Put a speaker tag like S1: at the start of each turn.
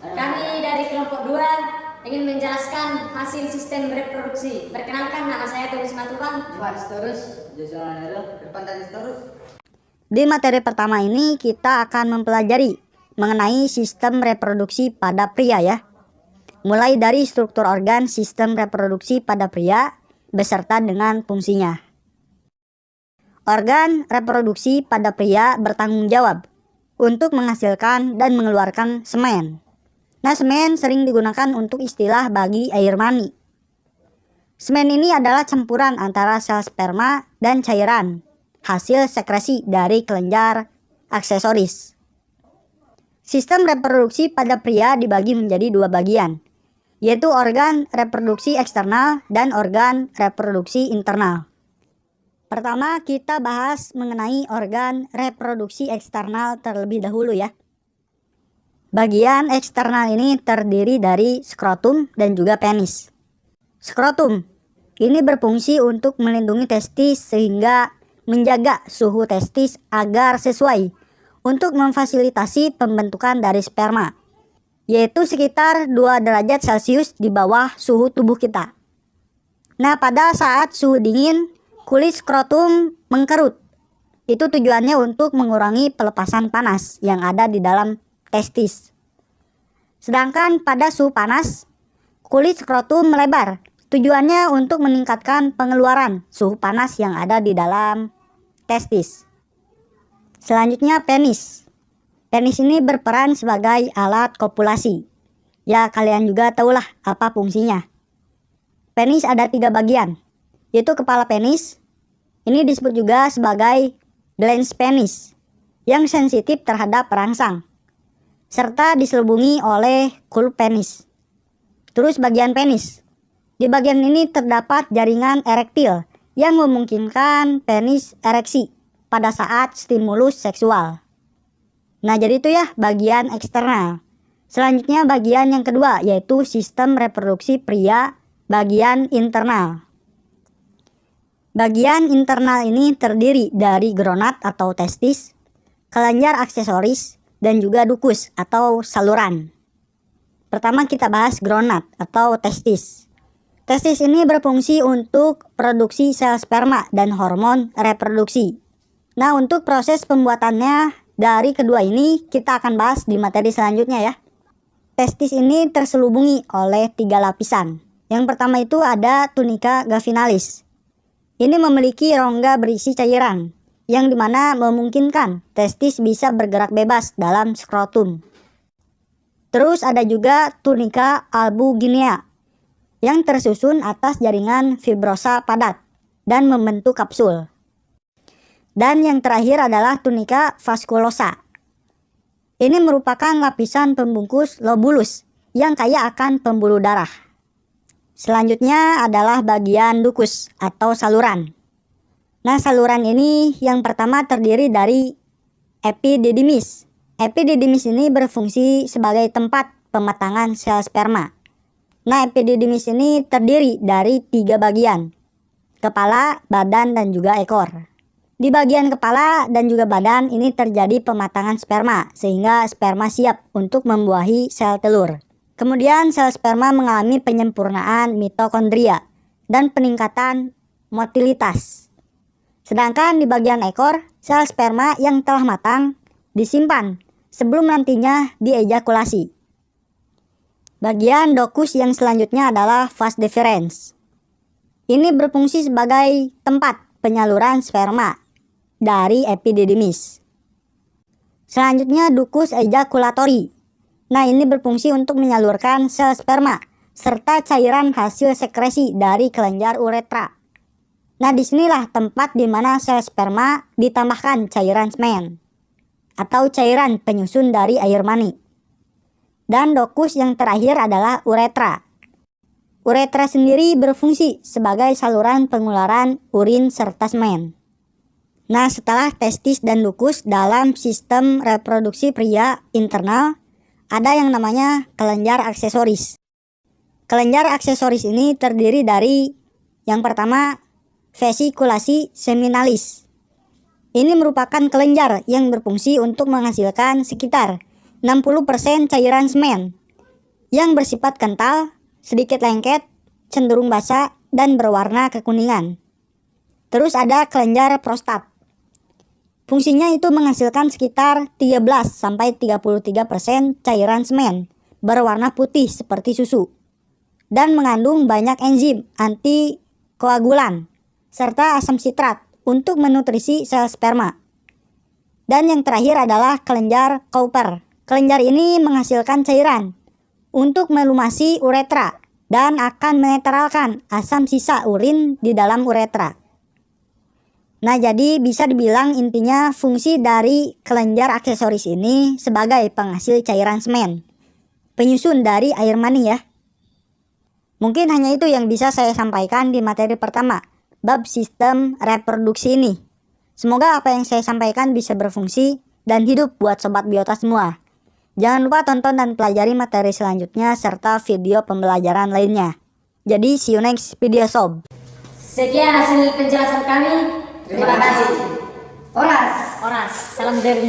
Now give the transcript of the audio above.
S1: Kami dari kelompok 2 ingin menjelaskan hasil sistem reproduksi. Perkenalkan, nama saya Teguh Simatupang.
S2: Di materi pertama ini kita akan mempelajari mengenai sistem reproduksi pada pria ya. Mulai dari struktur organ sistem reproduksi pada pria beserta dengan fungsinya. Organ reproduksi pada pria bertanggung jawab untuk menghasilkan dan mengeluarkan semen. Nah, semen sering digunakan untuk istilah bagi air mani. Semen ini adalah campuran antara sel sperma dan cairan, hasil sekresi dari kelenjar aksesoris. Sistem reproduksi pada pria dibagi menjadi dua bagian, yaitu organ reproduksi eksternal dan organ reproduksi internal. Pertama, kita bahas mengenai organ reproduksi eksternal terlebih dahulu ya. Bagian eksternal ini terdiri dari skrotum dan juga penis. Skrotum ini berfungsi untuk melindungi testis sehingga menjaga suhu testis agar sesuai untuk memfasilitasi pembentukan dari sperma, yaitu sekitar 2 derajat Celcius di bawah suhu tubuh kita. Nah, pada saat suhu dingin, kulit skrotum mengkerut. Itu tujuannya untuk mengurangi pelepasan panas yang ada di dalam testis. Sedangkan pada suhu panas, kulit skrotum melebar. Tujuannya untuk meningkatkan pengeluaran suhu panas yang ada di dalam testis. Selanjutnya penis. Penis ini berperan sebagai alat kopulasi. Ya, kalian juga tahulah apa fungsinya. Penis ada 3 bagian, yaitu kepala penis. Ini disebut juga sebagai glans penis yang sensitif terhadap perangsang, serta diselubungi oleh kulp penis. Terus bagian penis. Di bagian ini terdapat jaringan erektil yang memungkinkan penis ereksi pada saat stimulus seksual. Nah, jadi itu ya bagian eksternal. Selanjutnya bagian yang kedua, yaitu sistem reproduksi pria bagian internal. Bagian internal ini terdiri dari gonad atau testis, kelenjar aksesoris, dan juga ductus atau saluran. Pertama kita bahas gonad atau testis. Testis ini berfungsi untuk produksi sel sperma dan hormon reproduksi. Nah, untuk proses pembuatannya dari kedua ini kita akan bahas di materi selanjutnya ya. Testis ini terselubungi oleh 3 lapisan. Yang pertama itu ada tunica vaginalis. Ini memiliki rongga berisi cairan, yang dimana memungkinkan testis bisa bergerak bebas dalam skrotum. Terus ada juga tunica albuginea, yang tersusun atas jaringan fibrosa padat dan membentuk kapsul. Dan yang terakhir adalah tunica vasculosa. Ini merupakan lapisan pembungkus lobulus yang kaya akan pembuluh darah. Selanjutnya adalah bagian ductus atau saluran. Nah, saluran ini yang pertama terdiri dari epididymis. Epididymis ini berfungsi sebagai tempat pematangan sel sperma. Nah, epididymis ini terdiri dari 3 bagian, kepala, badan, dan juga ekor. Di bagian kepala dan juga badan ini terjadi pematangan sperma, sehingga sperma siap untuk membuahi sel telur. Kemudian sel sperma mengalami penyempurnaan mitokondria dan peningkatan motilitas. Sedangkan di bagian ekor, sel sperma yang telah matang disimpan sebelum nantinya diejakulasi. Bagian ductus yang selanjutnya adalah vas deferens. Ini berfungsi sebagai tempat penyaluran sperma dari epididymis. Selanjutnya ductus ejaculatori. Nah, ini berfungsi untuk menyalurkan sel sperma serta cairan hasil sekresi dari kelenjar uretra. Nah, disinilah tempat di mana sel sperma ditambahkan cairan semen atau cairan penyusun dari air mani. Dan ductus yang terakhir adalah uretra. Uretra sendiri berfungsi sebagai saluran pengeluaran urin serta semen. Nah, setelah testis dan ductus dalam sistem reproduksi pria internal, ada yang namanya kelenjar aksesoris. Kelenjar aksesoris ini terdiri dari yang pertama, vesikulasi seminalis. Ini merupakan kelenjar yang berfungsi untuk menghasilkan sekitar 60% cairan semen yang bersifat kental, sedikit lengket, cenderung basah, dan berwarna kekuningan. Terus ada kelenjar prostat. Fungsinya itu menghasilkan sekitar 13-33% cairan semen berwarna putih seperti susu dan mengandung banyak enzim antikoagulan serta asam sitrat untuk menutrisi sel sperma. Dan yang terakhir adalah kelenjar Cowper. Kelenjar ini menghasilkan cairan untuk melumasi uretra dan akan menetralkan asam sisa urin di dalam uretra. Nah, jadi bisa dibilang intinya fungsi dari kelenjar aksesoris ini sebagai penghasil cairan semen, penyusun dari air mani ya. Mungkin hanya itu yang bisa saya sampaikan di materi pertama, bab sistem reproduksi ini. Semoga apa yang saya sampaikan bisa berfungsi dan hidup buat Sobat Biota semua. Jangan lupa tonton dan pelajari materi selanjutnya serta video pembelajaran lainnya. Jadi see you next video sob.
S1: Sekian hasil penjelasan kami. Terima kasih.
S2: Oras.
S1: Salam dari